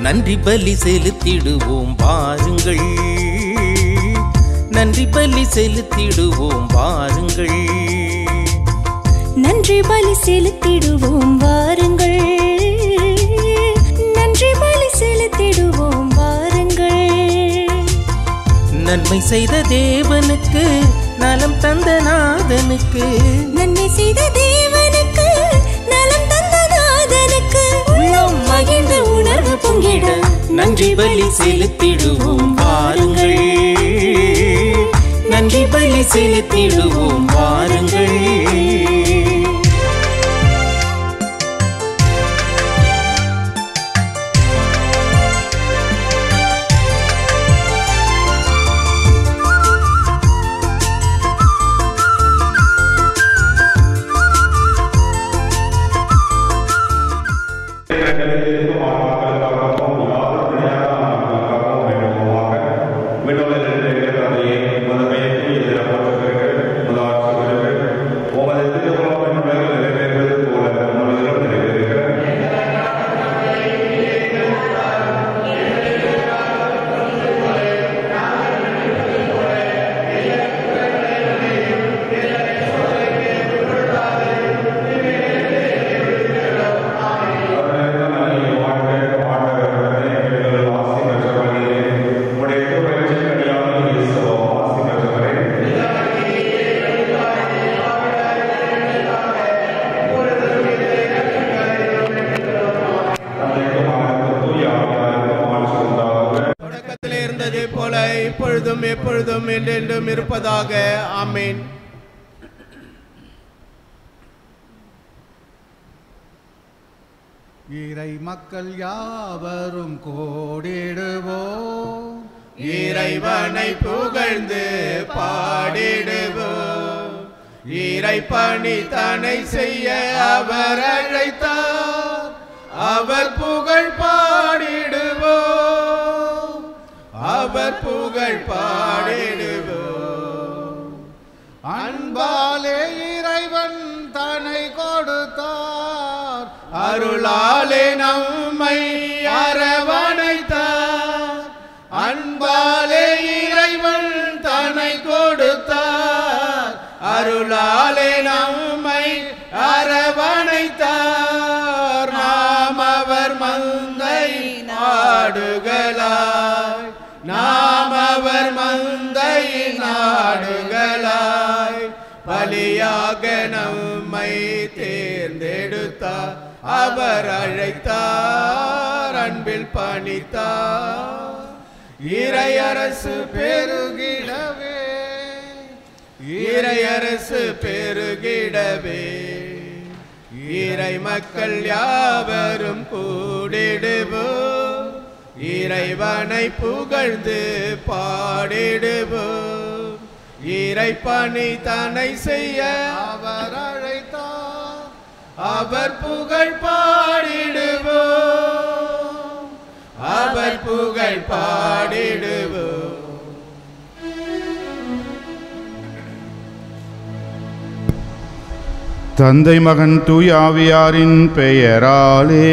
நன்றி பலி செலுத்திடுவோம் வாருங்கள், நன்றி பலி செலுத்திடுவோம் வாருங்கள், நன்றி பலி செலுத்திடுவோம் வாருங்கள், நன்றி பலி செலுத்திடுவோம் வாருங்கள். நன்மை செய்த தேவனுக்கு, நலம் தந்த நாதனுக்கு, நன்மை செய்த தேவனுக்கு, நலம் தந்த நாதனுக்கு, உள்ளம் மகிழ்ந்த உணர்வு பொங்கிட நன்றி பலி செலுத்திடுவோம் வாருங்கள், நன்றி பலி செலுத்திடுவோம் வாருங்கள். இப்பொழுதும் எப்பொழுதும் என்றென்றும் இருப்பதாக. ஆமென். இறை மக்கள் யாவரும் கோடிடுவோம், இறைவனை புகழ்ந்து பாடிடுவோம், இறை பணி தனை செய்ய அவர் அழைத்தார், அவர் புகழ் பாடிடுவோம், அவர் புகழ் பாடிடுவோம். அன்பாலே இறைவன் தன்னை கொடுத்தார், அருளாலே நம்மை அரவணைத்தார், அன்பாலே இறைவன் தன்னை கொடுத்தார், அருளாலே நம்மை அரவணைத்தார். நாம் அவர் மந்தை நாடுகளாய், நாம் அவர் மந்தை நாடுகளாய், பலியாக நம்மை தேர்ந்தெடுத்தார், அவர் அழைத்தார், அன்பில் பணித்தார். இறையரசு பெருகிடவே, இறையரசு பெருகிடவே, இறை மக்கள் யாவரும் கூடிடுவோம், இறைவனை புகழ்ந்து பாடிடுவோம், இறை பணி தன்னை செய்ய அவர் அழைத்தார், அவர் புகழ் பாடிடுவோம், அவர் புகழ் பாடிடுவோம். தந்தை மகன் தூய ஆவியாரின் பெயராலே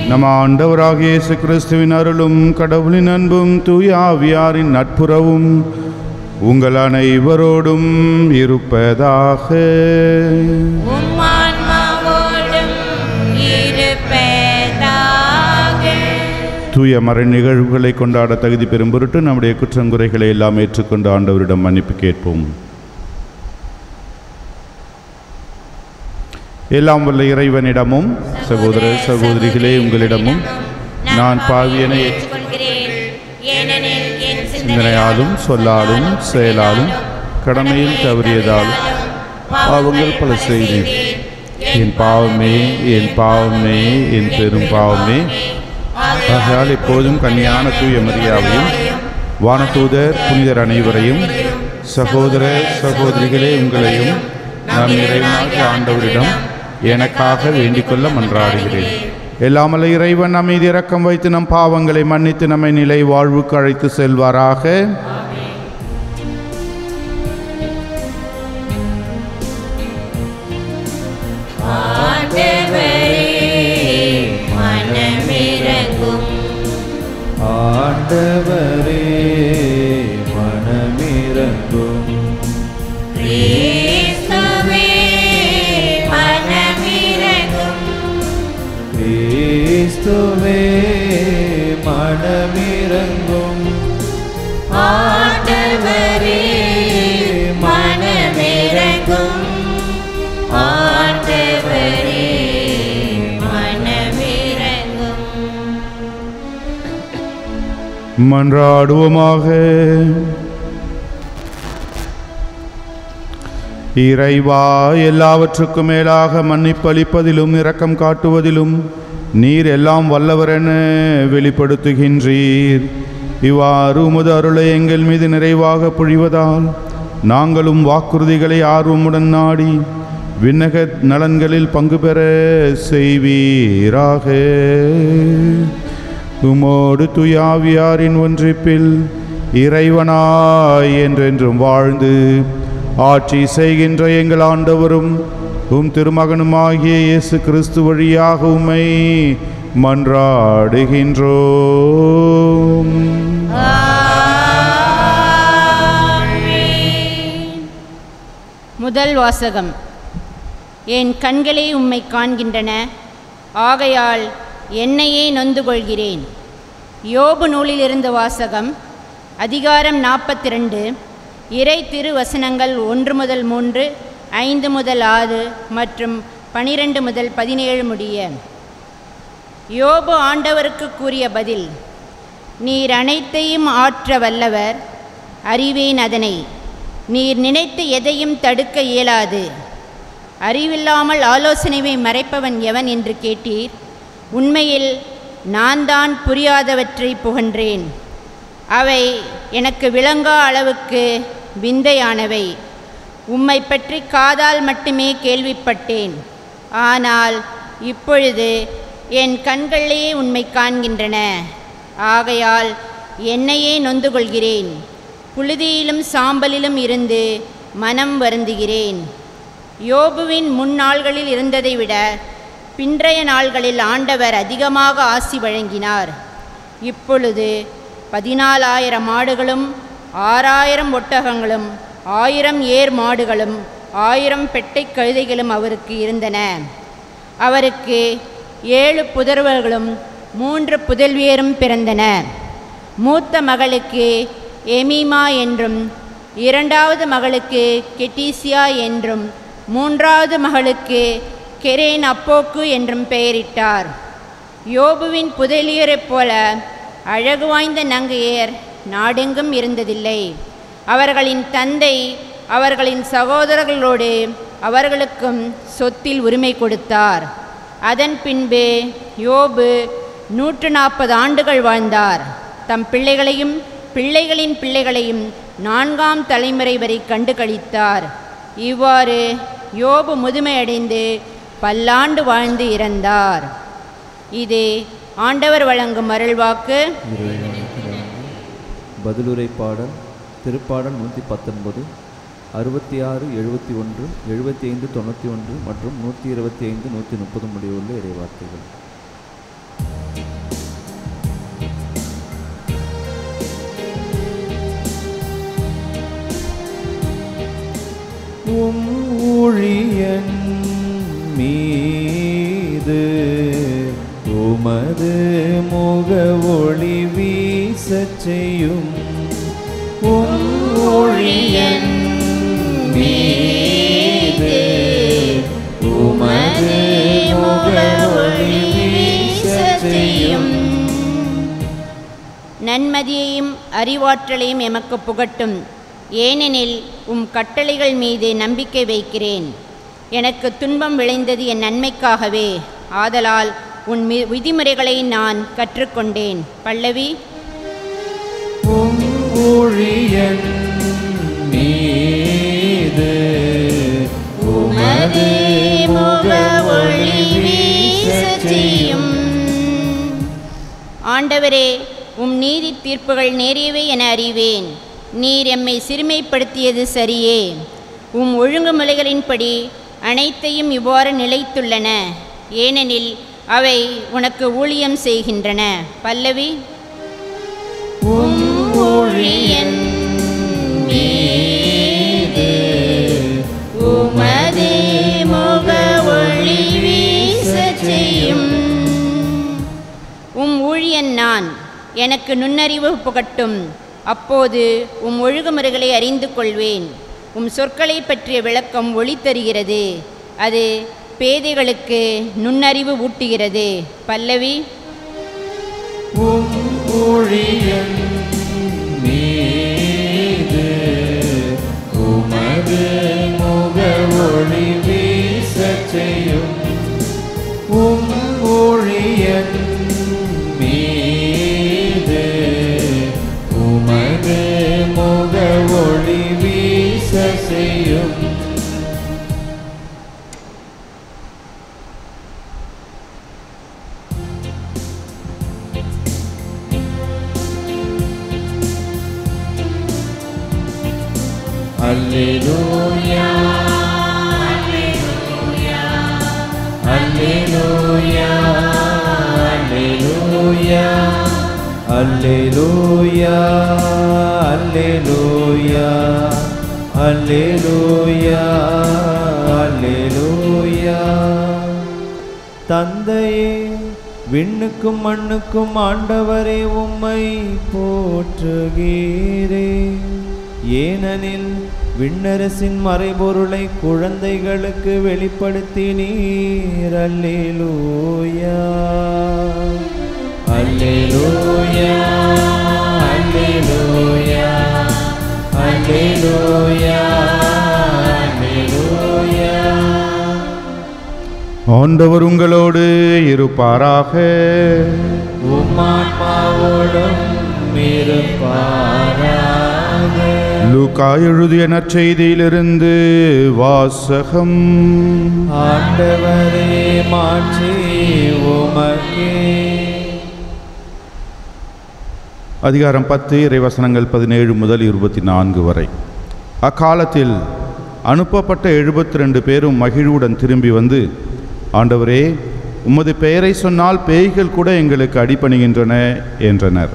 நம் ஆண்டவராகிய இயேசு கிறிஸ்துவின் அருளும் கடவுளின் அன்பும் தூய ஆவியாரின் நட்புறவும் உங்கள் அனைவரோடும் இருப்பதாக. தூய மறை நிகழ்வுகளை கொண்டாட தகுதி பெறும் பொருட்டு நம்முடைய குற்றங்குறைகளை எல்லாம் ஏற்றுக்கொண்டு ஆண்டவரிடம் மன்னிப்பு கேட்போம். எல்லாம் வல்ல இறைவனிடமும் சகோதர சகோதரிகளே உங்களிடமும் நான் பாவியனை சிந்தனையாலும் சொல்லாலும் செயலாலும் கடமையில் தவறியதாலும் பாவங்கள் பல செய்தேன். என் பாவமே, என் பாவமே, என் பெரும் பாவமே. ஆகையால் எப்போதும் கன்னியான தூய மரியாவையும் வானதூதர் புனிதர் அனைவரையும் சகோதர சகோதரிகளே உங்களையும் நான் இறைவனாகிய ஆண்டவரிடம் எனக்காக வேண்டிக்கொள்ள மன்றாடுகிறேன். எல்லாமல்ல இறைவன் நம் மீது இரக்கம் வைத்து நம் பாவங்களை மன்னித்து நம்மை நிலை வாழ்வுக்கு அழைத்து செல்வாராக. ஆண்டவரே ஆண்டவரே மனமிரங்கும். கிறிஸ்துவே மனமிரங்கும். கிறிஸ்துவே மனமிரங்கும். ஆண்டவரே மனமிரங்கும். ஆண்டவரே மனமிரங்கும். மன்றாடுவோமாக. இறைவா, எல்லாவற்றுக்கும் மேலாக மன்னிப்பளிப்பதிலும் இரக்கம் காட்டுவதிலும் நீர் எல்லாம் வல்லவரென வெளிப்படுத்துகின்றீர். இவ்வாறு உமது அருளை எங்கள் மீது நிறைவாக பொழிவதால் நாங்களும் வாக்குறுதிகளை ஆர்வமுடன் நாடி விண்ணக நலன்களில் பங்கு பெற செய்வீராக. உமோடு துயாவியாரின் ஒன்றிப்பில் இறைவனாய் என்றென்றும் வாழ்ந்து ஆட்சி செய்கின்ற எங்கள் ஆண்டவரும் உம் திருமகனுமாகிய இயேசு கிறிஸ்து வழியாக உம்மை மன்றாடுகின்றோம். முதல் வாசகம். என் கண்களே உம்மை காண்கின்றன, ஆகையால் என்னையே நொந்து கொள்கிறேன். யோபு நூலிலிருந்து வாசகம். அதிகாரம் 42, இறை திருவசனங்கள் 1 முதல் 3, 5 முதல் 6 மற்றும் 12 முதல் 17 முடிய. யோபு ஆண்டவருக்கு கூறிய பதில். நீர் அனைத்தையும் ஆற்ற வல்லவர், அறிவேன் அதனை. நீர் நினைத்து எதையும் தடுக்க இயலாது. அறிவில்லாமல் ஆலோசனையை மறைப்பவன் எவன் என்று கேட்டீர். உண்மையில் நான் தான் புரியாதவற்றை புகன்றேன். அவை எனக்கு விளங்கா அளவுக்கு விந்தையானவை. உம்மை பற்றி காதால் மட்டுமே கேள்விப்பட்டேன். ஆனால் இப்பொழுது என் கண்களே உண்மை காண்கின்றன. ஆகையால் என்னையே நொந்து கொள்கிறேன். புழுதியிலும் சாம்பலிலும் இருந்து மனம் வருந்துகிறேன். யோபுவின் முன்னாள்களில் இருந்ததை விட பின்றைய நாள்களில் ஆண்டவர் அதிகமாக ஆசி வழங்கினார். இப்பொழுது 14,000 மாடுகளும் 6,000 ஒட்டகங்களும் 1000 ஏர் மாடுகளும் 1000 பெட்டை கழுதைகளும் அவருக்கு இருந்தன. அவருக்கு 7 புதல்வர்களும் 3 புதல்வியரும் பிறந்தன. மூத்த மகளுக்கு எமீமா என்றும், 2வது மகளுக்கு கெட்டிசியா என்றும், 3வது மகளுக்கு கெரேன் அப்போக்கு என்றும் பெயரிட்டார். யோபுவின் புதலியரைப் போல அழகு வாய்ந்த நங்கையர் நாடெங்கும் இருந்ததில்லை. அவர்களின் தந்தை அவர்களின் சகோதரர்களோடு அவர்களுக்கும் சொத்தில் உரிமை கொடுத்தார். அதன் பின்பு யோபு 140 ஆண்டுகள் வாழ்ந்தார். தம் பிள்ளைகளையும் பிள்ளைகளின் பிள்ளைகளையும் 4ஆம் தலைமுறை வரை கண்டு கழித்தார். இவ்வாறு யோபு முதுமையடைந்து பல்லாண்டு வாழ்ந்து இறந்தார். இது ஆண்டவர் வழங்கும் அருள்வாக்கு. பதிலுரை பாடல். திருப்பாடல் 119, 66, 71, 75, 91 மற்றும் 125, 130 முடிவுள்ள இறைவார்த்தைகள். உம் ஊழியன் மீது உமது முக ஒளி வீசச் செய்யும். உம் ஊழியன் மீது உமது முக ஒளி வீசச் செய்யும். நன்மதியையும் அறிவாற்றலையும் எமக்கு புகட்டும். ஏனெனில் உம் கட்டளைகள் மீது நம்பிக்கை வைக்கிறேன். எனக்கு துன்பம் விளைந்தது என் நன்மைக்காகவே. ஆதலால் உன் விதிமுறைகளை நான் கற்றுக்கொண்டேன். பல்லவி. உம் ஊழியன் மீது உமது முக ஒளி வீசச் செய்யும். ஆண்டவரே, உம் நீதி தீர்ப்புகள் நேரியவை என அறிவேன். நீர் எம்மை சிறுமைப்படுத்தியது சரியே. உம் ஒழுங்குமுறைகளின்படி அனைத்தையும் இவ்வாறு நிலைத்துள்ளன. ஏனெனில் அவை உனக்கு ஊழியம் செய்கின்றன. பல்லவி. ஊழியன் மீது உமது முக ஒளி வீசச் செய்யும். உம் ஊழியன் நான், எனக்கு நுண்ணறிவு புகட்டும். அப்போது உம் ஒழுங்குமுறைகளை அறிந்து கொள்வேன். உம் சொற்களை பற்றிய விளக்கம் ஒளி தருகிறது, அது பேதைகளுக்கு நுண்ணறிவு ஊட்டுகிறது. பல்லவி. உம் ஊழியன் மீது உமது முக ஒளி வீசச் செய்யும். உம் ஊழியன் மீது உமது முக ஒளி வீசச் செய்யும். Alleluia, Alleluia, Alleluia, Alleluia, Alleluia, Alleluia, Alleluia, Alleluia. தந்தையே, விண்ணுக்கும் மண்ணுக்கும் ஆண்டவரே உம்மை போற்றுகிறேன். ஏனெனில் விண்ணரசின் மறைபொருளை குழந்தைகளுக்கு வெளிப்படுத்தினீர். அல்லேலூயா, அல்லேலூயா, அல்லேலூயா, அல்லேலூயா, அல்லேலூயா. ஆண்டவர் உங்களோடு இருப்பாராக. உம்மான்மாவோடும் இருப்பாராக. லூக்கா எழுதிய நற்செய்தியிலிருந்து வாசகம். ஆண்டவரே, மாட்சி உமக்கே. அதிகாரம் 10 இறைவசனங்கள் 17 முதல் 24 வரை. அக்காலத்தில் அனுப்பப்பட்ட 72 பேரும் மகிழ்வுடன் திரும்பி வந்து, ஆண்டவரே, உமது பெயரை சொன்னால் பேய்கள் கூட எங்களுக்கு அடிபணிகின்றன என்றனர்.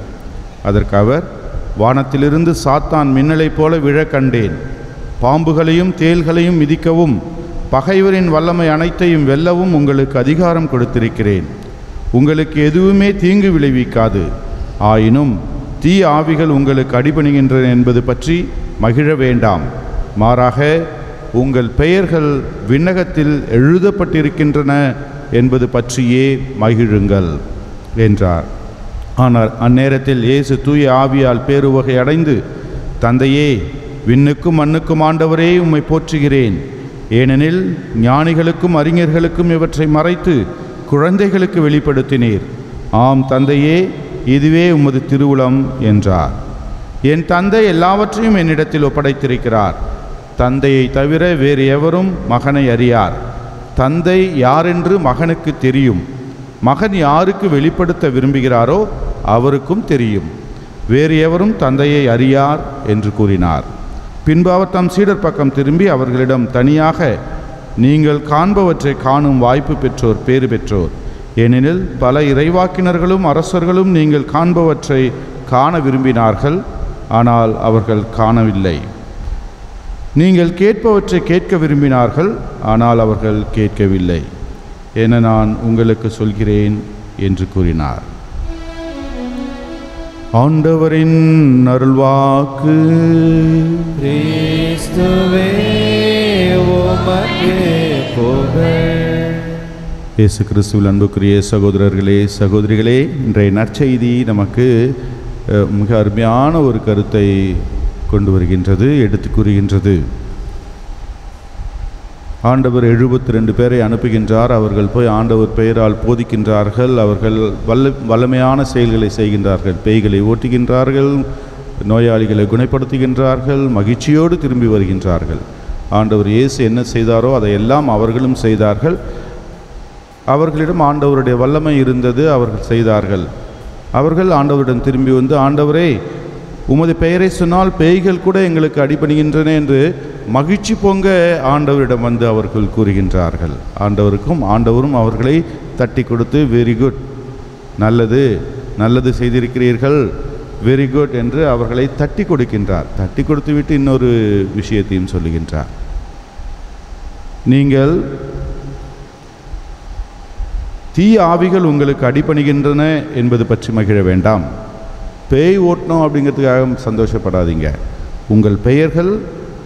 அதற்கு அவர், வானத்திலிருந்து சாத்தான் மின்னலைப் போல விழ கண்டேன். பாம்புகளையும் தேள்களையும் மிதிக்கவும் பகைவரின் வல்லமை அனைத்தையும் வெல்லவும் உங்களுக்கு அதிகாரம் கொடுத்திருக்கிறேன். உங்களுக்கு எதுவுமே தீங்கு விளைவிக்காது. ஆயினும் தீ ஆவிகள் உங்களுக்கு அடிபணிகின்றன என்பது பற்றி மகிழ வேண்டாம். மாறாக உங்கள் பெயர்கள் விண்ணகத்தில் எழுதப்பட்டிருக்கின்றன என்பது பற்றியே மகிழுங்கள் என்றார். ஆனால் அந்நேரத்தில் இயேசு தூய ஆவியால் பேருவகை அடைந்து, தந்தையே, விண்ணுக்கும் மண்ணுக்கும் ஆண்டவரே, உம்மை போற்றுகிறேன். ஏனெனில் ஞானிகளுக்கும் அறிஞர்களுக்கும் இவற்றை மறைத்து குழந்தைகளுக்கு வெளிப்படுத்தினீர். ஆம் தந்தையே, இதுவே உமது திருவுளம் என்றார். என் தந்தை எல்லாவற்றையும் என்னிடத்தில் ஒப்படைத்திருக்கிறார். தந்தையை தவிர வேறு எவரும் மகனை அறியார். தந்தை யாரென்று மகனுக்கு தெரியும். மகன் யாருக்கு வெளிப்படுத்த விரும்புகிறாரோ அவருக்கும் தெரியும். வேறு எவரும் தந்தையை அறியார் என்று கூறினார். பின்பு அவர் தம் சீடர் பக்கம் திரும்பி அவர்களிடம் தனியாக, நீங்கள் காண்பவற்றை காணும் வாய்ப்பு பெற்றோர் பேறு பெற்றோர். ஏனெனில் பல இறைவாக்கினர்களும் அரசர்களும் நீங்கள் காண்பவற்றை காண விரும்பினார்கள், ஆனால் அவர்கள் காணவில்லை. நீங்கள் கேட்பவற்றை கேட்க விரும்பினார்கள், ஆனால் அவர்கள் கேட்கவில்லை என நான் உங்களுக்கு சொல்கிறேன் என்று கூறினார். ஆண்டவரின் அருள்வாக்கு. கிறிஸ்துவே உமக்கு புகழ். இயேசு கிறிஸ்துவில் அன்புக்குரிய சகோதரர்களே, சகோதரிகளே, இன்றைய நற்செய்தி நமக்கு மிக அருமையான ஒரு கருத்தை கொண்டு வருகின்றது, எடுத்து கூறுகின்றது. ஆண்டவர் 72 பேரை அனுப்புகின்றார். அவர்கள் போய் ஆண்டவர் பெயரால் போதிக்கின்றார்கள். அவர்கள் வல்லமையான செயல்களை செய்கின்றார்கள். பேய்களை ஓட்டுகின்றார்கள், நோயாளிகளை குணப்படுத்துகின்றார்கள், மகிழ்ச்சியோடு திரும்பி வருகின்றார்கள். ஆண்டவர் இயேசு என்ன செய்தாரோ அதையெல்லாம் அவர்களும் செய்தார்கள். அவர்களிடம் ஆண்டவருடைய வல்லமை இருந்தது, அவர்கள் செய்தார்கள். அவர்கள் ஆண்டவரிடம் திரும்பி வந்து, ஆண்டவரே, உமது பெயரை சொன்னால் பேய்கள் கூட எங்களுக்கு அடிபணிகின்றன என்று மகிழ்ச்சி பொங்க ஆண்டவரிடம் வந்து அவர்கள் கூறுகின்றார்கள். ஆண்டவரும் அவர்களை தட்டி கொடுத்து, வெரி குட், நல்லது நல்லது செய்திருக்கிறீர்கள், வெரி குட் என்று அவர்களை தட்டி கொடுக்கின்றார். தட்டி கொடுத்துவிட்டு இன்னொரு விஷயத்தையும் சொல்லுகின்றார். நீங்கள் தீய ஆவிகள் உங்களுக்கு அடிபணிகின்றன என்பது பற்றி மகிழ வேண்டாம். பேய் ஓட்டணும் அப்படிங்கிறதுக்காக சந்தோஷப்படாதீங்க. உங்கள் பெயர்கள்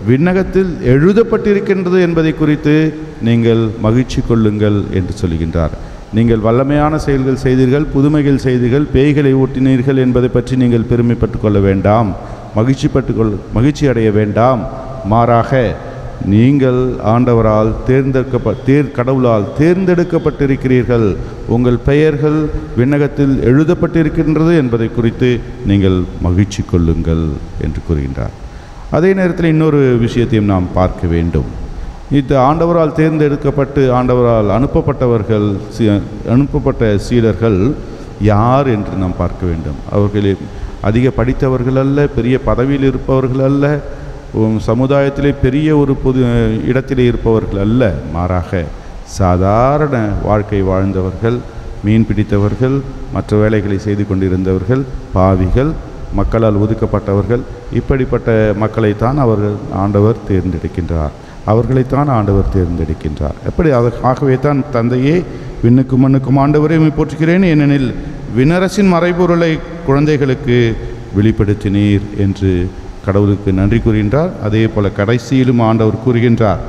விண்ணகத்தில் எழுதப்பட்டிருக்கின்றது என்பதை குறித்து நீங்கள் மகிழ்ச்சி கொள்ளுங்கள் என்று சொல்கின்றார். நீங்கள் வல்லமையான செயல்கள் செய்தீர்கள், புதுமைகள் செய்தீர்கள், பேய்களை ஓட்டினீர்கள் என்பதை பற்றி நீங்கள் பெருமைப்பட்டு கொள்ள வேண்டாம், மகிழ்ச்சி அடைய வேண்டாம். மாறாக நீங்கள் ஆண்டவரால் கடவுளால் தேர்ந்தெடுக்கப்பட்டிருக்கிறீர்கள். உங்கள் பெயர்கள் விண்ணகத்தில் எழுதப்பட்டிருக்கின்றது என்பதை குறித்து நீங்கள் மகிழ்ச்சி கொள்ளுங்கள் என்று கூறுகின்றார். அதே நேரத்தில் இன்னொரு விஷயத்தையும் நாம் பார்க்க வேண்டும். இது ஆண்டவரால் தேர்ந்தெடுக்கப்பட்டு ஆண்டவரால் அனுப்பப்பட்ட சீடர்கள் யார் என்று நாம் பார்க்க வேண்டும். அவர்கள் அதிக படித்தவர்கள் அல்ல, பெரிய பதவியில் இருப்பவர்கள் அல்ல, சமுதாயத்திலே பெரிய ஒரு பொது இடத்திலே இருப்பவர்கள் அல்ல. மாறாக சாதாரண வாழ்க்கை வாழ்ந்தவர்கள், மீன் பிடித்தவர்கள், மற்ற வேலைகளை செய்து கொண்டிருந்தவர்கள், பாவிகள், மக்களால் ஒதுக்கப்பட்டவர்கள், இப்படிப்பட்ட மக்களைத்தான் ஆண்டவர் தேர்ந்தெடுக்கின்றார். அவர்களைத்தான் ஆண்டவர் தேர்ந்தெடுக்கின்றார். எப்படி ஆகவே தான் தந்தையே, விண்ணுக்கும் மண்ணுக்கும் ஆண்டவரை போற்றுகிறேன், ஏனெனில் விண்ணரசின் மறைபொருளை குழந்தைகளுக்கு வெளிப்படுத்தினீர் என்று கடவுளுக்கு நன்றி கூறுகின்றார். அதே போல கடைசியிலும் ஆண்டவர் கூறுகின்றார்,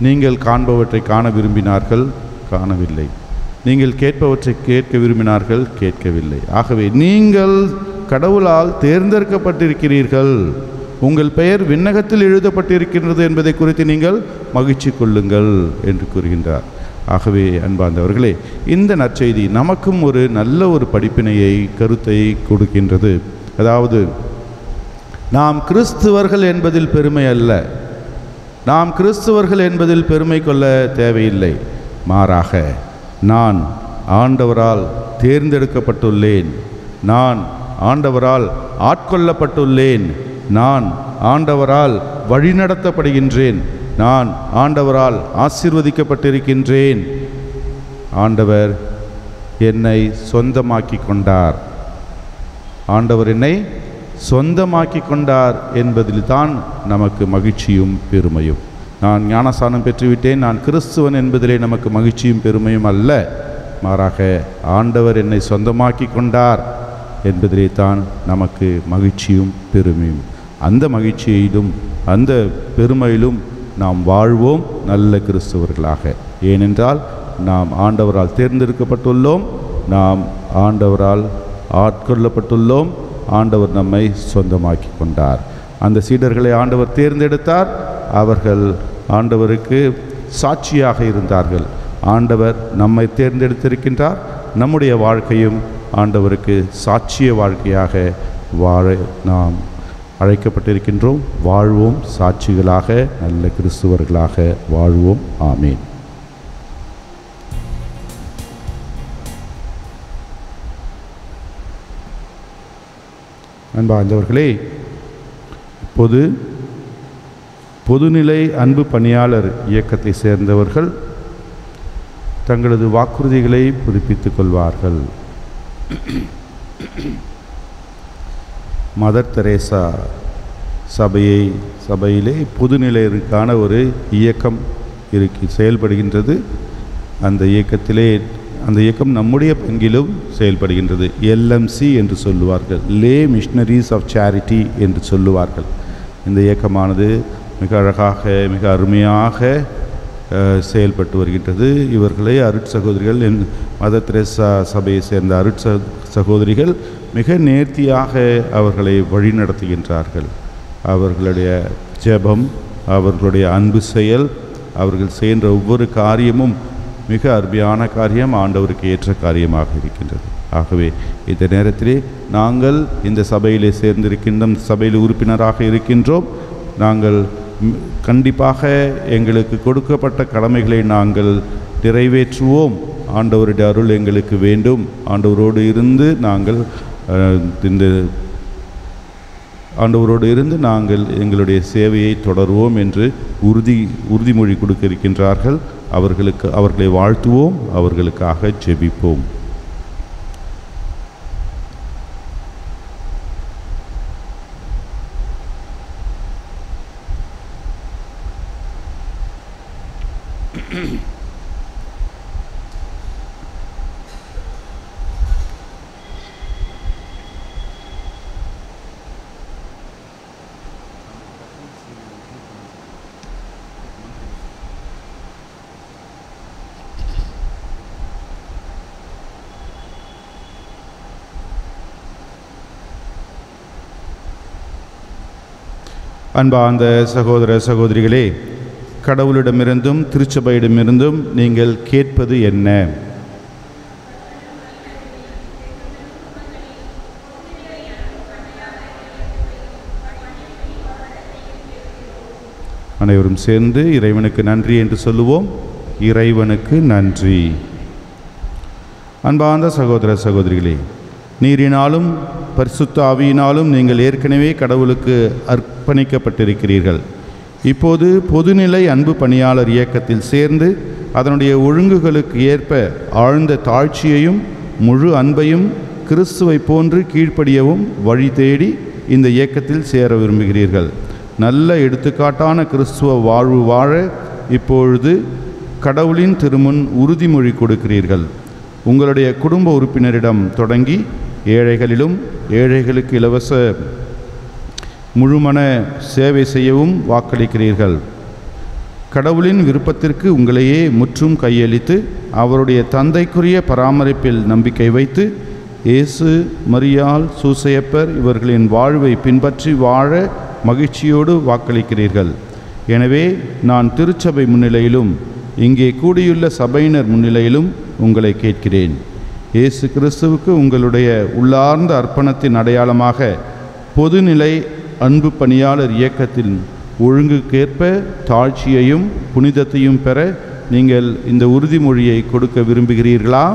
நீங்கள் காண்பவற்றை காண விரும்பினார்கள், காணவில்லை. நீங்கள் கேட்பவற்றை கேட்க விரும்பினார்கள், கேட்கவில்லை. ஆகவே நீங்கள் கடவுளால் தேர்ந்தெடுக்கப்பட்டிருக்கிறீர்கள். உங்கள் பெயர் விண்ணகத்தில் எழுதப்பட்டிருக்கின்றது என்பதை குறித்து நீங்கள் மகிழ்ச்சி கொள்ளுங்கள் என்று கூறுகின்றார். ஆகவே அன்பார்ந்தவர்களே, இந்த நற்செய்தி நமக்கும் ஒரு நல்ல ஒரு படிப்பினையை, கருத்தை கொடுக்கின்றது. அதாவது, நாம் கிறிஸ்துவர்கள் என்பதில் பெருமை அல்ல, நாம் கிறிஸ்துவர்கள் என்பதில் பெருமை கொள்ள தேவையில்லை. மாறாக நான் ஆண்டவரால் தேர்ந்தெடுக்கப்பட்டுள்ளேன், நான் ஆண்டவரால் ஆட்கொள்ளப்பட்டுள்ளேன், நான் ஆண்டவரால் வழிநடத்தப்படுகின்றேன், நான் ஆண்டவரால் ஆசீர்வதிக்கப்பட்டிருக்கின்றேன். ஆண்டவர் என்னை சொந்தமாக்கி கொண்டார், ஆண்டவர் என்னை சொந்தமாக்கி கொண்டார் என்பதில் தான் நமக்கு மகிழ்ச்சியும் பெருமையும். நான் ஞானஸ்நானம் பெற்றுவிட்டேன், நான் கிறிஸ்துவன் என்பதிலே நமக்கு மகிழ்ச்சியும் பெருமையும் அல்ல. மாறாக ஆண்டவர் என்னை சொந்தமாக்கி கொண்டார் என்பதிலே தான் நமக்கு மகிழ்ச்சியும் பெருமையும். அந்த மகிழ்ச்சியிலும் அந்த பெருமையிலும் நாம் வாழ்வோம் நல்ல கிறிஸ்தவர்களாக. ஏனென்றால் நாம் ஆண்டவரால் தேர்ந்தெடுக்கப்பட்டுள்ளோம், நாம் ஆண்டவரால் ஆட்கொள்ளப்பட்டுள்ளோம், ஆண்டவர் நம்மை சொந்தமாக்கி கொண்டார். அந்த சீடர்களை ஆண்டவர் தேர்ந்தெடுத்தார், அவர்கள் ஆண்டவருக்கு சாட்சியாக இருந்தார்கள். ஆண்டவர் நம்மை தேர்ந்தெடுத்திருக்கின்றார், நம்முடைய வாழ்க்கையும் ஆண்டவருக்கு சாட்சிய வாழ்க்கையாக வாழ நாம் அழைக்கப்பட்டிருக்கின்றோம். வாழ்வோம் சாட்சிகளாக, நல்ல கிறிஸ்துவர்களாக வாழ்வோம். ஆமீன். அன்பார்ந்தவர்களே, பொதுநிலை அன்பு பணியாளர் இயக்கத்தை சேர்ந்தவர்கள் தங்களது வாக்குறுதிகளை புதுப்பித்துக் கொள்வார்கள். மதர் தெரேசா சபையிலே பொதுநிலையருக்கான ஒரு இயக்கம் செயல்படுகின்றது. அந்த இயக்கம் நம்முடைய பங்கிலும் செயல்படுகின்றது. LMC என்று சொல்லுவார்கள், லே மிஷனரிஸ் ஆஃப் சேரிட்டி என்று சொல்லுவார்கள். இந்த இயக்கமானது மிக அழகாக, மிக அருமையாக செயல்பட்டு வருகின்றது. இவர்களை அருட்சகோதரிகள், மதர் தெரேசா சபையை சேர்ந்த சகோதரிகள் மிக நேர்த்தியாக அவர்களை வழிநடத்துகின்றார்கள். அவர்களுடைய ஜெபம், அவர்களுடைய அன்பு செயல், அவர்கள் செய்கின்ற ஒவ்வொரு காரியமும் மிக அருமையான காரியம், ஆண்டவருக்கு ஏற்ற காரியமாக இருக்கின்றது. ஆகவே இந்த நேரத்திலே நாங்கள் இந்த சபையிலே சேர்ந்திருக்கின்றோம், சபையில் உறுப்பினராக இருக்கின்றோம். நாங்கள் கண்டிப்பாக எங்களுக்கு கொடுக்கப்பட்ட கடமைகளை நாங்கள் நிறைவேற்றுவோம். ஆண்டவருடைய அருள் எங்களுக்கு வேண்டும். ஆண்டவரோடு இருந்து நாங்கள் எங்களுடைய சேவையை தொடருவோம் என்று உறுதிமொழி கொடுக்க இருக்கின்றார்கள். அவர்களை வாழ்த்துவோம், அவர்களுக்காக ஜெபிப்போம். அன்பார்ந்த சகோதர சகோதரிகளே, கடவுளிடமிருந்தும் திருச்சபையிடமிருந்தும் நீங்கள் கேட்பது என்ன? அனைவரும் சேர்ந்து இறைவனுக்கு நன்றி என்று சொல்லுவோம். இறைவனுக்கு நன்றி. அன்பார்ந்த சகோதர சகோதரிகளே, நீரினாலும் பரிசுத்த ஆவியினாலும் நீங்கள் ஏற்கனவே கடவுளுக்கு அர்ப்பணிக்கப்பட்டிருக்கிறீர்கள். இப்போது பொதுநிலை அன்பு பணியாளர் இயக்கத்தில் சேர்ந்து அதனுடைய ஒழுங்குகளுக்கு ஏற்ப ஆழ்ந்த தாழ்ச்சியையும் முழு அன்பையும் கிறிஸ்துவை போன்று கீழ்ப்படியவும் வழி தேடி இந்த இயக்கத்தில் சேர விரும்புகிறீர்கள். நல்ல எடுத்துக்காட்டான கிறிஸ்துவ வாழ்வு வாழ இப்பொழுது கடவுளின் திருமுன் உறுதிமொழி கொடுக்கிறீர்கள். உங்களுடைய குடும்ப உறுப்பினரிடம் தொடங்கி ஏழைகளிலும் ஏழைகளுக்கு இலவச முழுமன சேவை செய்யவும் வாக்களிக்கிறீர்கள். கடவுளின் விருப்பத்திற்கு உங்களையே முற்றும் கையளித்து அவருடைய தந்தைக்குரிய பராமரிப்பில் நம்பிக்கை வைத்து இயேசு, மரியாள், சூசையப்பர் இவர்களின் வாழ்வை பின்பற்றி வாழ மகிழ்ச்சியோடு வாக்களிக்கிறீர்கள். எனவே நான் திருச்சபை முன்னிலையிலும் இங்கே கூடியுள்ள சபையினர் முன்னிலையிலும் உங்களை கேட்கிறேன். இயேசு கிறிஸ்துவுக்கு உங்களுடைய உள்ளார்ந்த அர்ப்பணத்தின் அடையாளமாக பொதுநிலை அன்பு பணியாளர் இயக்கத்தின் ஒழுங்குக்கேற்ப தாழ்ச்சியையும் புனிதத்தையும் பெற நீங்கள் இந்த உறுதிமொழியை கொடுக்க விரும்புகிறீர்களா?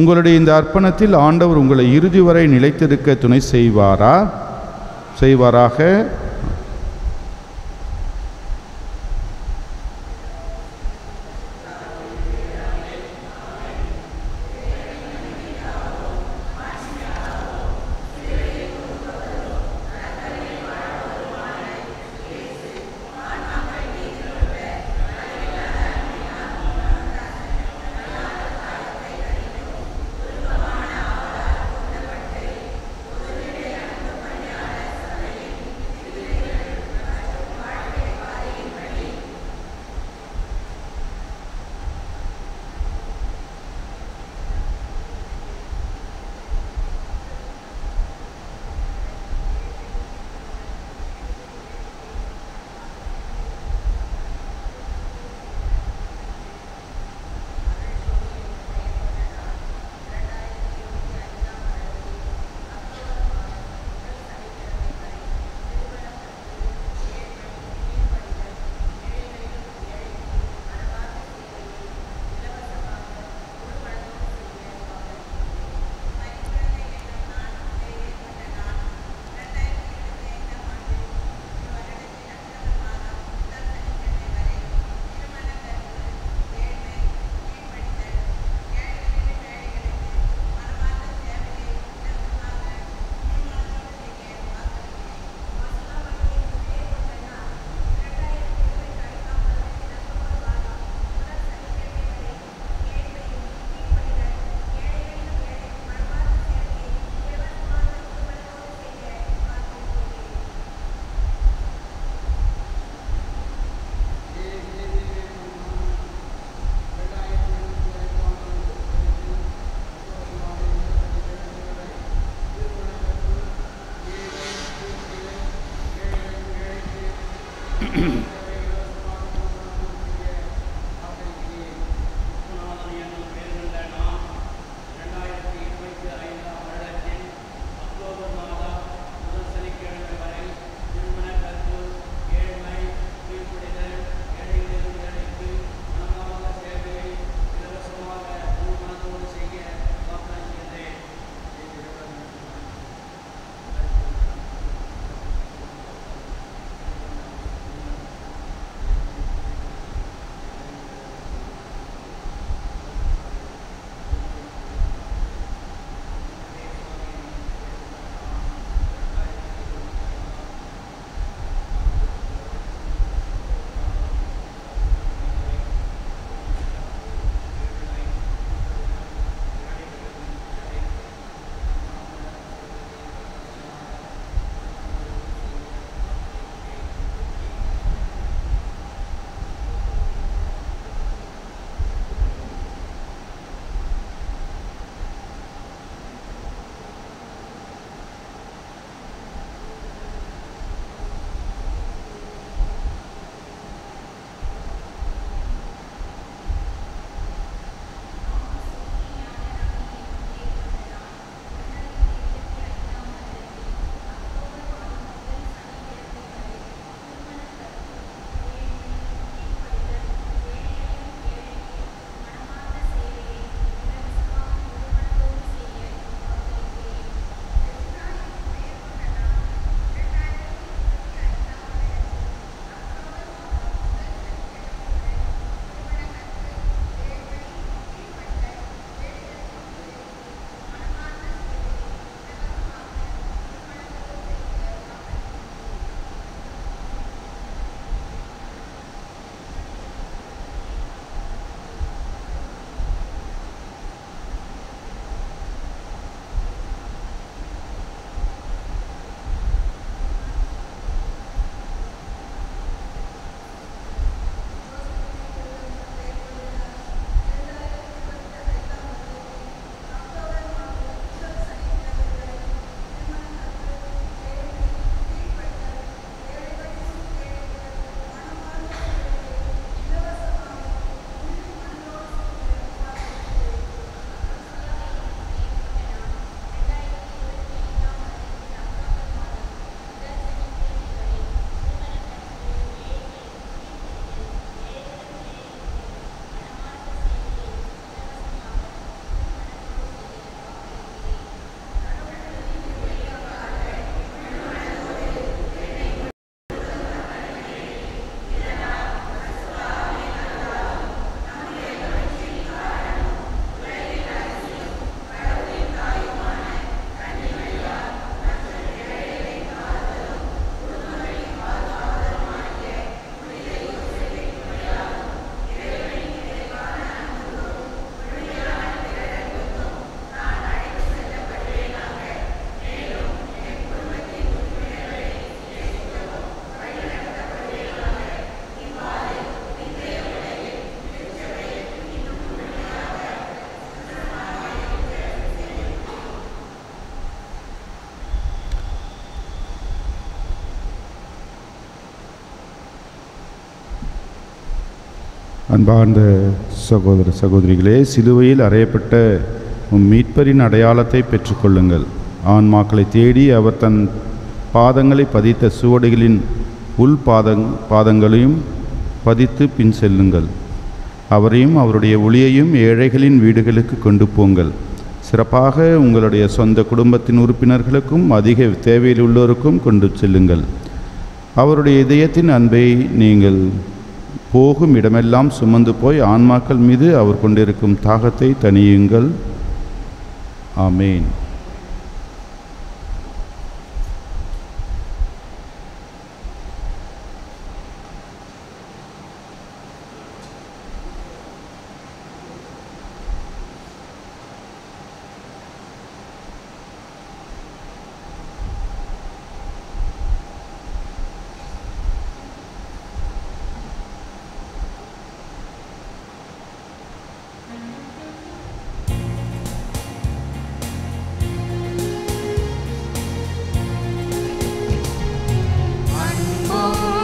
உங்களுடைய இந்த அர்ப்பணத்தில் ஆண்டவர் உங்களை இறுதி வரை நிலைத்திருக்க துணை செய்வாராக. அன்பார்ந்த சகோதர சகோதரிகளே, சிலுவையில் அறையப்பட்ட மீட்பரின் அடையாளத்தை பெற்றுக்கொள்ளுங்கள். ஆன்மாக்களை தேடி அவர் தன் பாதங்களை பதித்த சுவடுகளின் உள் பாதங்களையும் பதித்து பின் செல்லுங்கள். அவரையும் அவருடைய ஒளியையும் ஏழைகளின் வீடுகளுக்கு கொண்டு போங்கள். சிறப்பாக உங்களுடைய சொந்த குடும்பத்தின் உறுப்பினர்களுக்கும் அதிக தேவையில் உள்ளோருக்கும் கொண்டு செல்லுங்கள். அவருடைய இதயத்தின் அன்பை நீங்கள் போகும் இடமெல்லாம் சுமந்து போய் ஆன்மாக்கள் மீது அவர் கொண்டிருக்கும் தாகத்தை தணியுங்கள். ஆமேன்.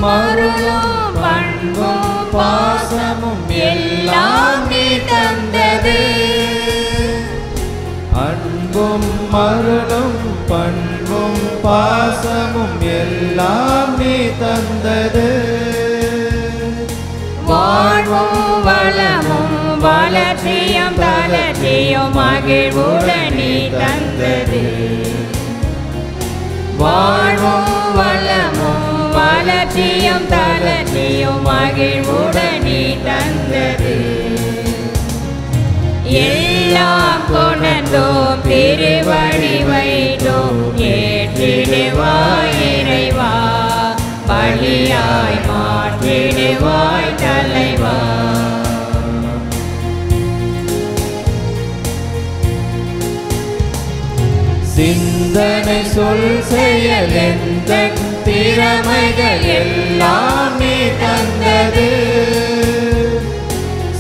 மருளும் பண்பும் பாசமும் எல்லாம் நீ தந்தது. அன்பும் மருளும் பண்பும் பாசமும் எல்லாம் நீ தந்தது. வாழ்வும் வளமும் வளர்ச்சியும் தளர்ச்சியும் மகிழ்வுடன் நீ தந்தது. வாழ்வும் வளமும் வளர்ச்சியும் தளர்ச்சியும் மகிழ்வுடன் நீ தந்தது. எல்லாம் கொணர்ந்தோம் திருவடி வைத்தோம் ஏற்றிடுவாய் இறைவா, பலியாய் மாற்றிடுவாய் தலைவா. சிந்தனை சொல் செயல் எந்தன் திறமைகள் எல்லாம் நீ தந்தது.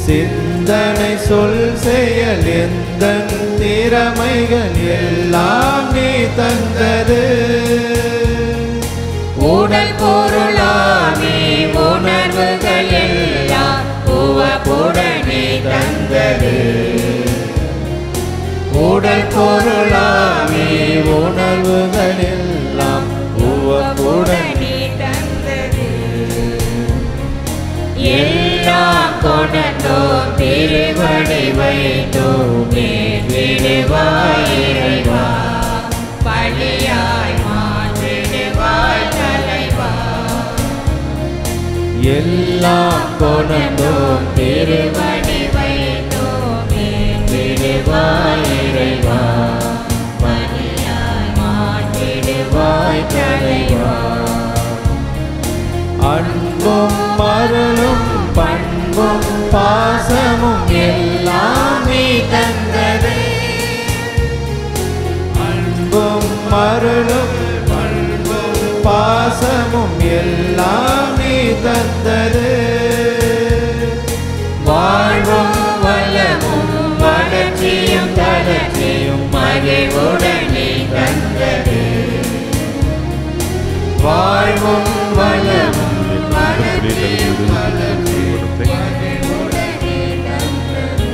சிந்தனை சொல் செயல் எந்தன் திறமைகள் எல்லாம் நீ தந்தது. உடல் பொருளாமே உணர்வுகள் எல்லாம் உவப்புடன் நீ தந்தது. உடல் பொருளாமே உணர்வுகள் எல்லாம் உவப்புடன் நீ தந்தது. எல்லாம் கொணர்ந்தோம் திருவடி வைத்தோம் ஏற்றிடுவாய் இறைவா, பலியாய் மாற்றிடுவாய் தலைவா. எல்லாம் கொணர்ந்தோம் திருவடி வைத்தோம் ஏற்றிடுவாய் இறைவா, பலியாய் மாற்றிடுவாய் தலைவா. அன்பும் மருளும் பண்பும் பாசமும் எல்லாம் நீ தந்தது. அன்பும் மருளும் பண்பும் பாசமும் எல்லாம் நீ தந்தது. வாழ்வும் வளமும் வளர்ச்சியும் தளர்ச்சியும் மகிழ்வுடன் நீ தந்தது. வாழ்வும் வளமும் வளர்ச்சியும் தளர்ச்சியும் மகிழ்வுடன் நீ தந்தது.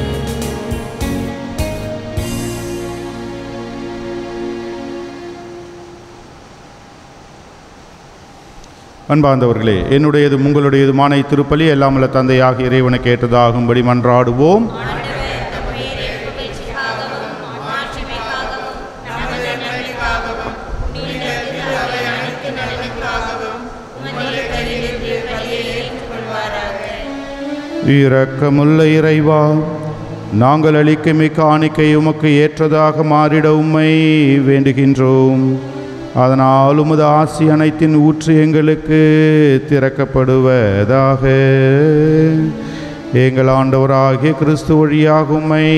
அன்பார்ந்தவர்களே, என்னுடையதும் உங்களுடையதுமான திருப்பலி எல்லாம் உள்ள தந்தையாக இறைவனுக்கு ஏற்றதாகும்படி மன்றாடுவோம். இரக்கமுள்ள இறைவா, நாங்கள் அளிக்கும் இக்காணிக்கை உமக்கு ஏற்றதாக மாறிட உம்மை வேண்டுகின்றோம். அதனால் உமது ஆசி அனைத்தின் ஊற்று எங்களுக்கு திறக்கப்படுவதாக. எங்கள் ஆண்டவராகிய கிறிஸ்து வழியாக உம்மை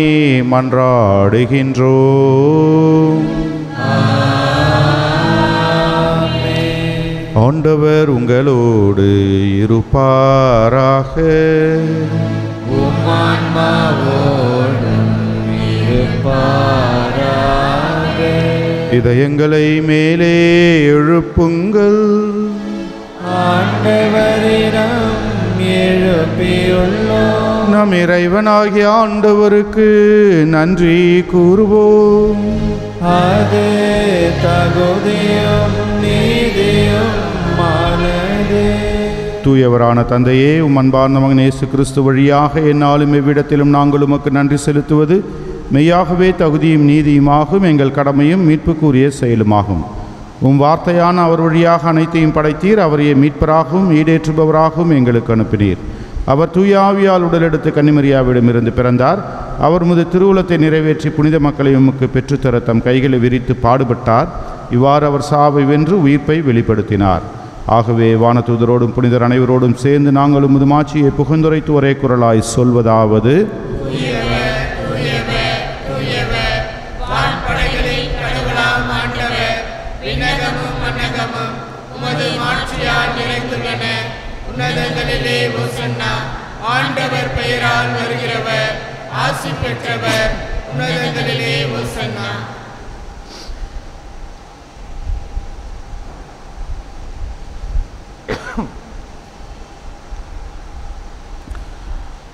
மன்றாடுகின்றோம். ஆண்டவர் உங்களோடு இருப்பாராக. இதயங்களை மேலே எழுப்புங்கள். ஆண்டவரிடம் எழுப்புங்கள். எழுப்பியுள்ளோம். நம் இறைவனாகிய ஆண்டவருக்கு நன்றி கூறுவோம். அது தகுதியும் நீதியுமானது. தூயவரான தந்தையே, உம் அன்பார்ந்த மகன் இயேசு கிறிஸ்து வழியாக என்னாலும் எவ்விடத்திலும் நாங்கள் உமக்கு நன்றி செலுத்துவது மெய்யாகவே தகுதியும் நீதியுமாகும், எங்கள் கடமையும் மீட்புக்குரிய செயலுமாகும். உம் வார்த்தையான அவர் வழியாக அனைத்தையும் படைத்தீர். அவரையே மீட்பராகவும் ஈடேற்றுபவராகவும் எங்களுக்கு அனுப்பினீர். அவர் தூயாவியால் உடலெடுத்து கன்னிமரியாவிடமிருந்து பிறந்தார். அவர் உமது திருவுளத்தை நிறைவேற்றி புனித மக்களை உமக்கு பெற்றுத்தர தம் கைகளை விரித்து பாடுபட்டார். இவ்வாறு அவர் சாவை வென்று உயிர்ப்பை வெளிப்படுத்தினார். ஆகவே வானதூதரோடும் புனிதர் அனைவரோடும் சேர்ந்து நாங்கள் உமது மாட்சியை புகழ்ந்துரைத்து ஒரே குரலாய் சொல்வதாவது: ஆண்டவர் பெயரால் வருகிறவர் ஆசி பெற்றவர், உன்னதங்களிலே ஓசன்னா.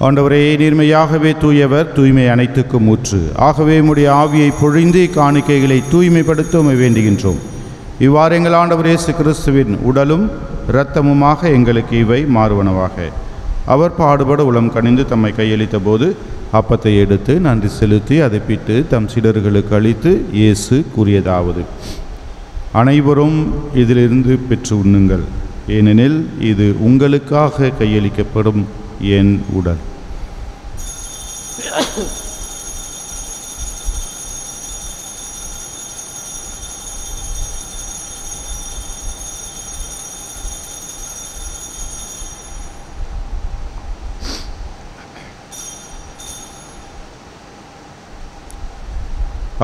ஆண்டவரே, நீர்மையாகவே தூயவர், தூய்மை அனைத்துக்கும் ஊற்று. ஆகவே உம்முடைய ஆவியை பொழிந்து காணிக்கைகளை தூய்மைப்படுத்த உம்மை வேண்டுகின்றோம். இவ்வாறு எங்கள் ஆண்டவர் இயேசு கிறிஸ்துவின் உடலும் இரத்தமுமாக எங்களுக்கு இவை மாறுவனவாக. அவர் பாடுபட உளம் கனிந்து தம்மை கையளித்த போது அப்பத்தை எடுத்து நன்றி செலுத்தி அதை பிட்டு தம் சீடர்களுக்கு அளித்து இயேசு கூறியதாவது: அனைவரும் இதிலிருந்து பெற்று உண்ணுங்கள், ஏனெனில் இது உங்களுக்காக கையளிக்கப்படும் என் உடல்.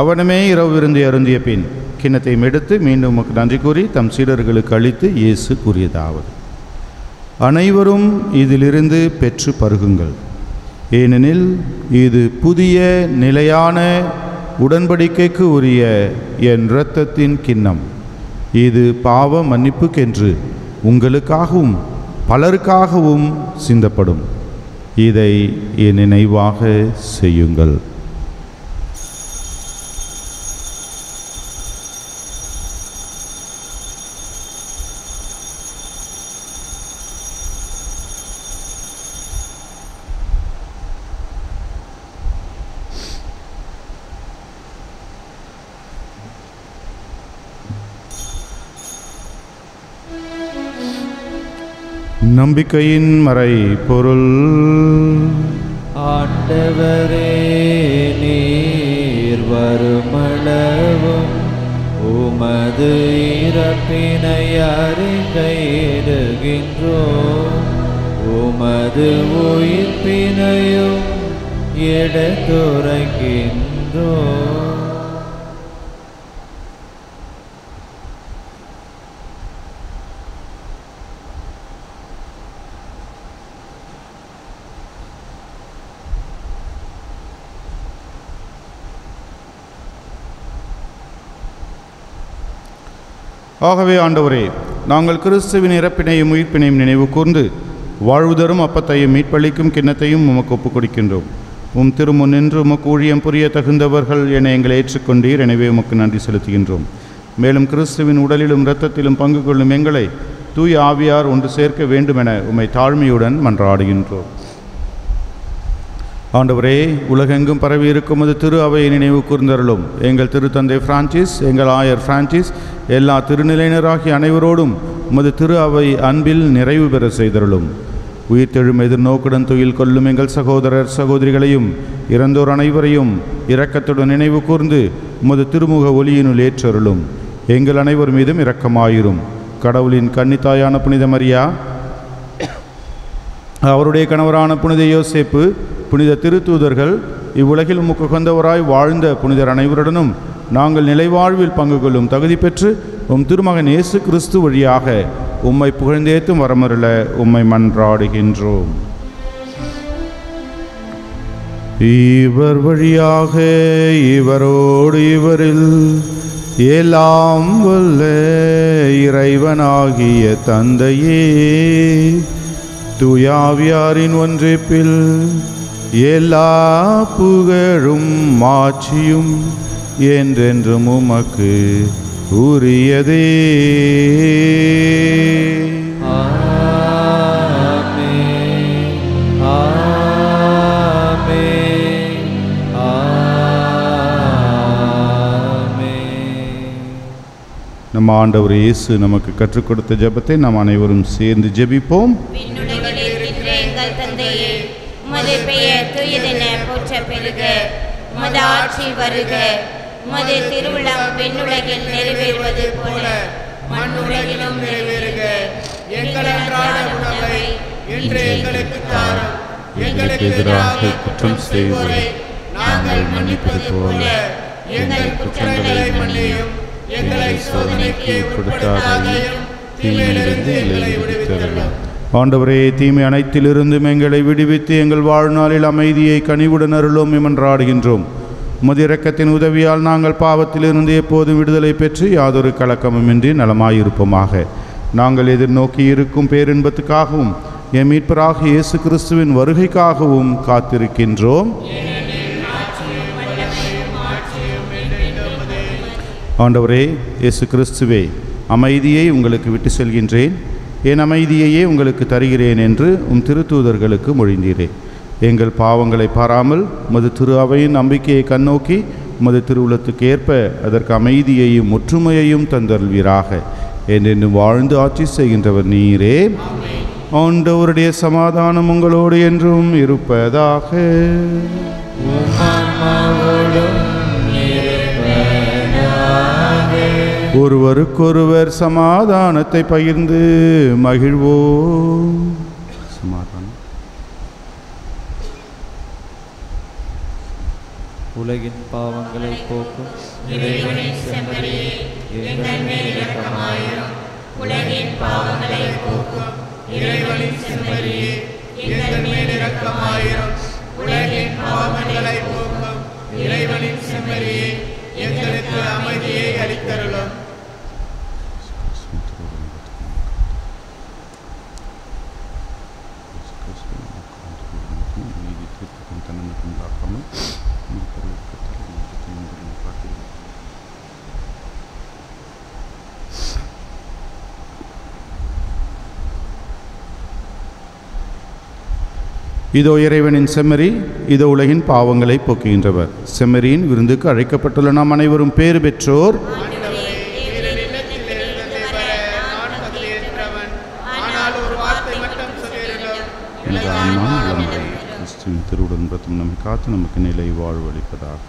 அவனுமே இரவு விருந்து அருந்திய பின் கிண்ணத்தையும் எடுத்து மீண்டும் உமக்கு நன்றி கூறி தம் சீடர்களுக்கு அளித்து இயேசு கூறியதாவது: அனைவரும் இதிலிருந்து பெற்று பருகுங்கள், ஏனெனில் இது புதிய நிலையான உடன்படிக்கைக்கு உரிய என் இரத்தத்தின் கிண்ணம். இது பாவ மன்னிப்புக்கென்று உங்களுக்காகவும் பலருக்காகவும் சிந்தப்படும். இதை என் நினைவாக செய்யுங்கள். நம்பிக்கையின் மறை பொருள். ஆண்டவரே, நீர் வருமளவும் உமது இறப்பினை அறிக்கையிடுகின்றோம், உமது உயிர்ப்பினையும் எடுத்துரைக்கின்றோம். ஆகவே ஆண்டவரே, நாங்கள் கிறிஸ்துவின் இறப்பினையும் உயிர்ப்பினையும் நினைவு கூர்ந்து வாழ்வு தரும் அப்பத்தையும் மீட்பளிக்கும் கிண்ணத்தையும் உமக்கு ஒப்புக் கொடுக்கின்றோம். உம் திருமுன் நின்று உமக்கு ஊழியம் புரிய தகுந்தவர்கள் என எங்களை ஏற்றுக்கொண்டீர். எனவே உமக்கு நன்றி செலுத்துகின்றோம். மேலும் கிறிஸ்துவின் உடலிலும் இரத்தத்திலும் பங்கு கொள்ளும் எங்களை தூய ஆவியார் ஒன்று சேர்க்க வேண்டுமென உம்மை தாழ்மையுடன் மன்றாடுகின்றோம். ஆண்டவரே, உலகெங்கும் பரவி இருக்கும் அது திரு அவையை நினைவு கூர்ந்தருளும். எங்கள் திருத்தந்தை பிரான்சிஸ், எங்கள் ஆயர் பிரான்சிஸ், எல்லா திருநிலையினராகிய அனைவரோடும் உமது திரு அவை அன்பில் நிறைவு பெற செய்தருளும். உயிர்த்தெழும் எதிர்நோக்குடன் துயில் கொள்ளும் எங்கள் சகோதரர் சகோதரிகளையும் இறந்தோர் அனைவரையும் இரக்கத்துடன் நினைவு கூர்ந்து உமது திருமுக ஒளியினுள் ஏற்றருளும். எங்கள் அனைவர் மீதும் இரக்கமாயிரும். கடவுளின் கன்னித்தாயான புனித மரியா, அவருடைய கணவரான புனித யோசேப்பு, புனித திருத்தூதர்கள், இவ்வுலகில் உமக்கு உகந்தவராய் வாழ்ந்த புனிதர் அனைவருடனும் நாங்கள் நிலைவாழ்வில் பங்கு கொள்ளும் தகுதி பெற்று உம் திருமகன் இயேசு கிறிஸ்து வழியாக உம்மை புகழ்ந்தேத்தும் வரமருள உம்மை மன்றாடுகின்றோம். இவர் வழியாக இவரோடு இவரில் எல்லாம் வல்ல இறைவனாகிய தந்தையே, தூயாவியாரின் ஒன்றிப்பில் எல்லா புகழும் மாட்சியும் என்றென்றும் உமக்கு உரியதே. நம் ஆண்டவர் இயேசு நமக்கு கற்றுக் கொடுத்த ஜெபத்தை நாம் அனைவரும் சேர்ந்து ஜெபிப்போம். விண்ணுலகில் இருக்கின்ற எங்கள் தந்தையே, உமது பெயர் தூயதென போற்ற பெறுக. உமது ஆட்சி வருக. உமது திருவிழம் விண்ணுலகில் நிறைவேறுவது போல மண்ணுலகிலும் நிறைவேறுக. எங்கள் அன்றாட உணவை இன்று எங்களுக்கு தாரும். எங்களுக்கு எதிராக குற்றம் செய்வோரை நாங்கள் மன்னிப்பது போல எங்கள் குற்றங்களை மன்னியும். எங்களை சோதனைக்கு உட்படுத்தாதையும் தீமையிலிருந்து எங்களை விடுவித்தருளும். ஆண்டவரே, தீமை அனைத்திலிருந்தும் எங்களை விடுவித்து எங்கள் வாழ்நாளில் அமைதியை கனிவுடன் அருளும் என்றாடுகின்றோம். உமது இரக்கத்தின் உதவியால் நாங்கள் பாவத்திலிருந்து எப்போதும் விடுதலை பெற்று யாதொரு கலக்கமுமின்றி நலமாயிருப்போமாக. நாங்கள் எதிர்நோக்கி இருக்கும் பேரின்பத்துக்காகவும் என் மீட்பராக இயேசு கிறிஸ்துவின் வருகைக்காகவும் காத்திருக்கின்றோம். ஆண்டவரே இயேசு கிறிஸ்துவே, அமைதியை உங்களுக்கு விட்டு செல்கின்றேன், என் அமைதியையே உங்களுக்கு தருகிறேன் என்று திருத்தூதர்களுக்கு மொழிந்தீரே. எங்கள் பாவங்களை பாராமல் உமது திரு அவையின் நம்பிக்கையை கண்ணோக்கி உமது திருவுளத்துக்கு ஏற்ப அதற்கு அமைதியையும் ஒற்றுமையையும் தந்தருள்வீராக. என்றென்று வாழ்ந்து ஆட்சி செய்கின்றவர் நீரே. ஆண்டவருடைய சமாதானம் உங்களோடு என்றும் இருப்பதாக. ஒருவருக்கொருவர் சமாதானத்தை பகிர்ந்து மகிழ்வோம். சமாதானம். உலகின் பாவங்களை போக்கும் இறைவனின் செம்மறியே, எங்கள் மேல் இரக்கமாயிரும். உலகின் பாவங்களை போக்கும் இறைவனின் செம்மறியே, எங்கள் மேல் இரக்கமாயிரும். உலகின் பாவங்களை போக்கும் இறைவனின் செம்மறியே, எங்களுக்கு அமைதியை அளித்தருளும். இதோ இறைவனின் செம்மறி, இதோ உலகின் பாவங்களை போக்குகின்றவர். செம்மறியின் விருந்துக்கு அழைக்கப்பட்டுள்ள நாம் அனைவரும் பேறு பெற்றோர். எனது ஆன்மா இளமறை கிறிஸ்துவின் திருவுடன் பிரதம் நம்மை காத்து நமக்கு நிலை வாழ்வளிப்பதாக.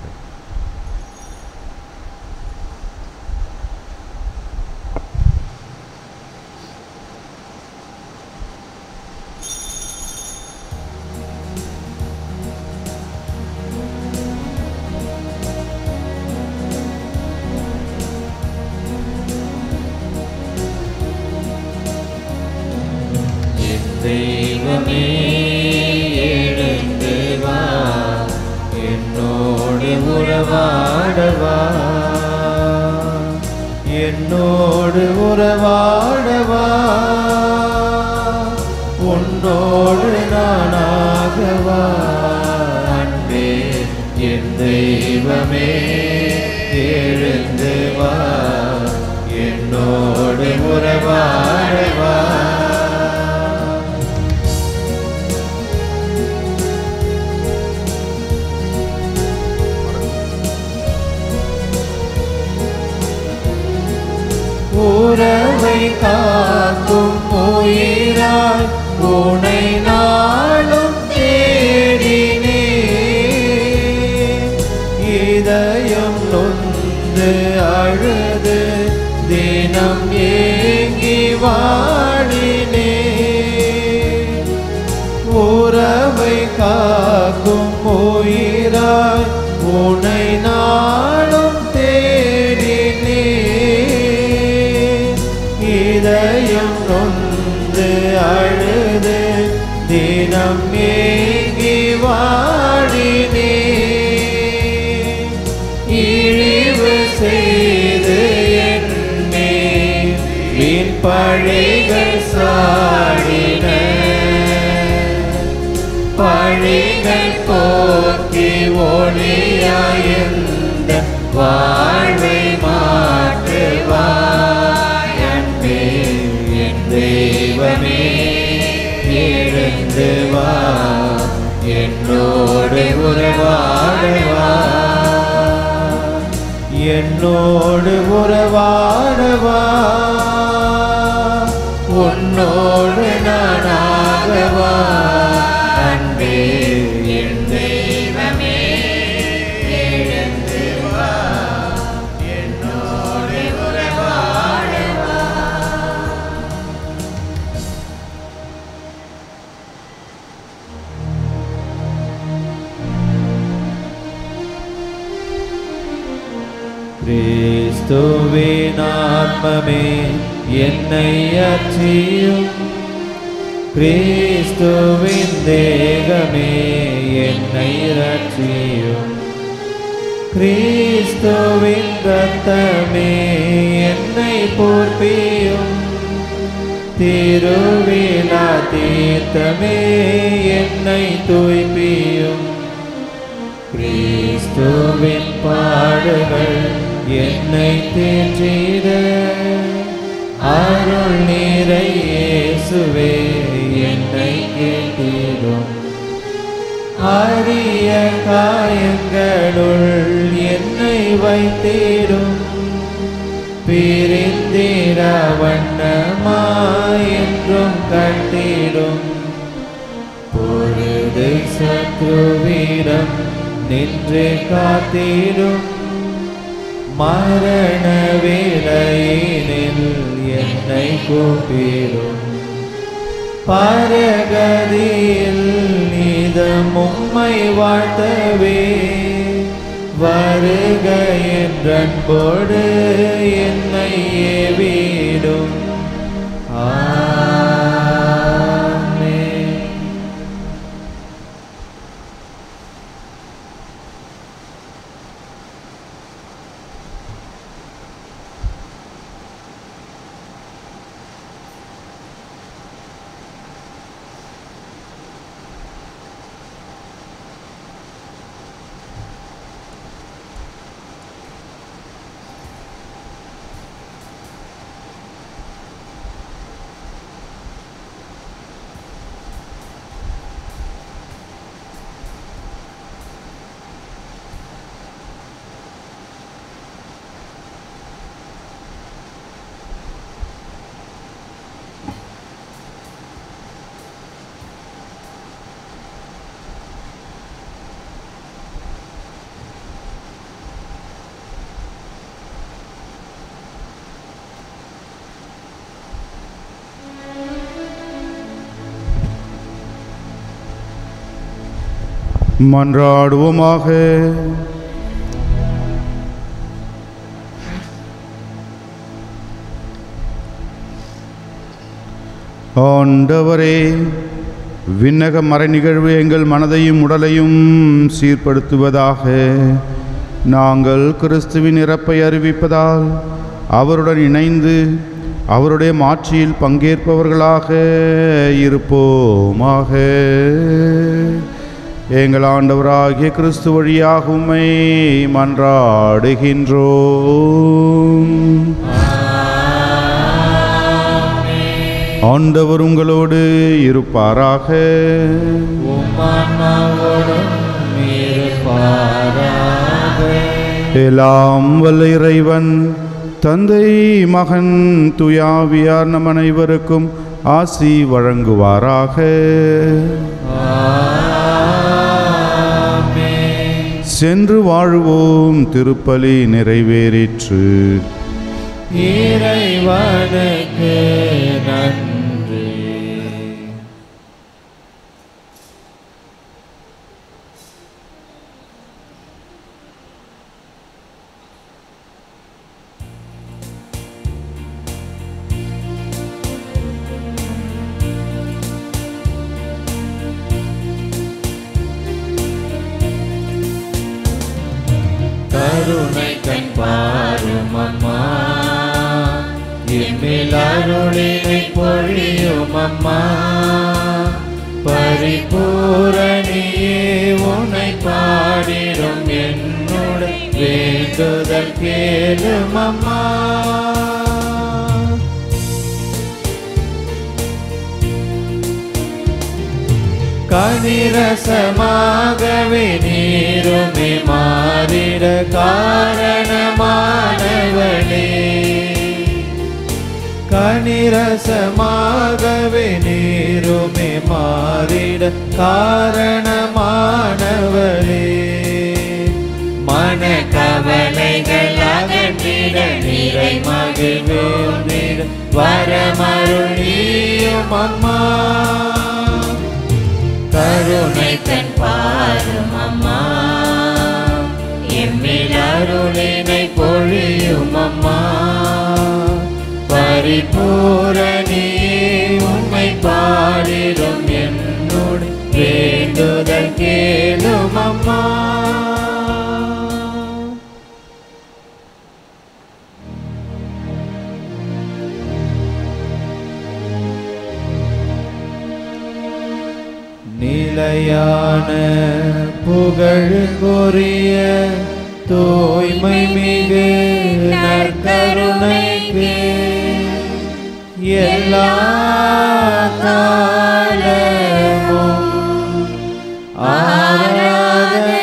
தெய்வமே எழுந்து வா, என்னோடு உறவாடவா, என்னோடு உறவாடவா, உன்னோடு நானாகவா. அன்பே என் தெய்வமே எழுந்து வா, என்னோடு உறவாடவா. உறவை காக்கும் உயிராய் உனை நாளும் தேடினே, இதயம் நொந்து அழுது தினம் ஏங்கி வாடினே. உறவை காக்கும் உயிராய் உனை நாளும் தேடினே, இதயம் நொந்து அழுது தினம் ஏங்கி வாடினே. இழிவு செய்து என்னே வீண் பழிகள் சாடின, ஒளிகள் போக்கி ஒளியாயிருந்த வாழ்வை மாற்றுவாய் அன்பே என் தெய்வமே எழுந்து வா என்னோடு உறவாடவா என்னோடு உறவாடவா உன்னோடு நானாகவா அன்பே என் தெய்வமே எழுந்து வா என்னோடு உறவாடவா. கிறிஸ்துவின் ஆத்மமே என்னை அச்சியும் கிறிஸ்துவின் தேகமே என்னை ரட்சியும் கிறிஸ்துவின் ரத்தமே என்னை போர்ப்பியும் திருவிழா தீர்த்தமே என்னை தூய்ப்பியும் கிறிஸ்துவின் பாடுகள் என்னை தேற்றிட அருள் நீரை இயேசுவே என்னை கேட்டிடும் அரிய காயங்களுள் என்னை வைத்திடும் பிரிந்திட வண்ணமாய் என்றும் கட்டிடும் பொழுது சத்ருவிடம் நின்று காத்திடும் மரண வேளையினில் என்னை கூப்பிடும் பரகதியில் நீதம் உம்மை வாழ்த்தவே வருக என்றன்போடு என்னை ஏவிடும். ஆமென். மன்றாடுவோமாக. ஆண்டவரே, விண்ணக மறை நிகழ்வு எங்கள் மனதையும் உடலையும் சீர்படுத்துவதாக. நாங்கள் கிறிஸ்துவின் இறப்பை அறிவிப்பதால் அவருடன் இணைந்து அவருடைய மாட்சியில் பங்கேற்பவர்களாக இருப்போமாக. எங்கள் ஆண்டவராகிய கிறிஸ்து வழியாக உம்மை மன்றாடுகின்றோம். ஆண்டவர் உங்களோடு இருப்பாராக. எல்லாம் வல்ல இறைவன் தந்தை மகன் தூயாவியார் நம் அனைவருக்கும் ஆசி வழங்குவாராக. சென்று வாழுவோம். திருப்பலி நிறைவேறிற்று. இறைவனுக்கு நன்றி. கருணை கண் பாரும் அம்மா, என்மேல் அருளினை பொழியும் அம்மா, பரிபூரணியே வேண்டுதல் கேளும் அம்மா. கனிரசமாகவே நீருமே மாறிட காரணமானவளே, கனிரசமாகவே நீருமே மாறிட காரணமானவளே, மன கவலைகள் அகற்றிட நிறை மகிழ்வேண்டிட வரமருளியும் அம்மா. கருணை கண் பாரும் அம்மா, எம்மில் அருளினை பொழியும் அம்மா. பரிபூரணி உண்மை பாடிடும் என்னுடைய வேண்டுதல் கேளும் அம்மா. நிலையான புகழுக்குரிய தூய்மை மிகு நற்கருணைக்கு எல்லா காலமும் ஆராதனையும்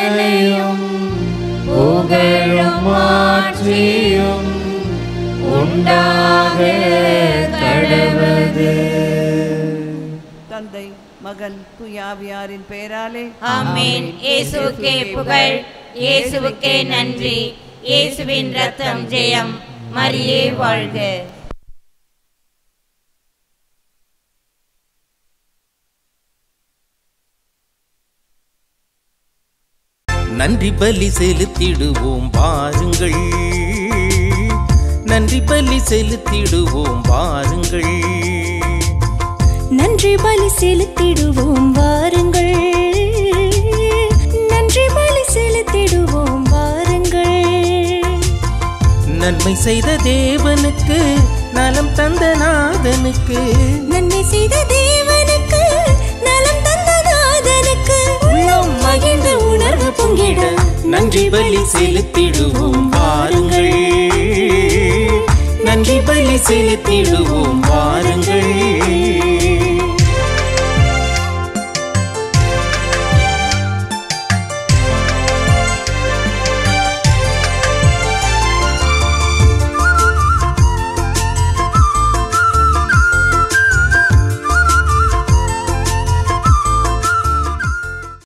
புகழும் மாற்றியும் உண்டாக கடவது. தந்தை மகன் தூயாவியாரின் பெயராலே ஆமென். இயேசுவுக்கே புகழ், இயேசுவுக்கே நன்றி. இயேசுவின் ரத்தம் ஜெயம். மரியே வாழ்க. நன்றி பலி செலுத்திடுவோம் பாருங்கள், நன்றி பலி செலுத்திடுவோம் பாருங்கள், நன்றி பலி செலுத்திடுவோம் வாருங்கள், நன்றி பலி செலுத்திடுவோம் வாருங்கள். நன்மை செய்த தேவனுக்கு, நலம் தந்த நாதனுக்கு, நன்மை செய்த தேவனுக்கு, நலம் தந்த நாதனுக்கு, உள்ளம் மகிழ்ந்த உணர்வு பொங்கிட நன்றி பலி செலுத்திடுவோம் வாருங்கள், நன்றி பலி செலுத்திடுவோம் வாருங்கள்.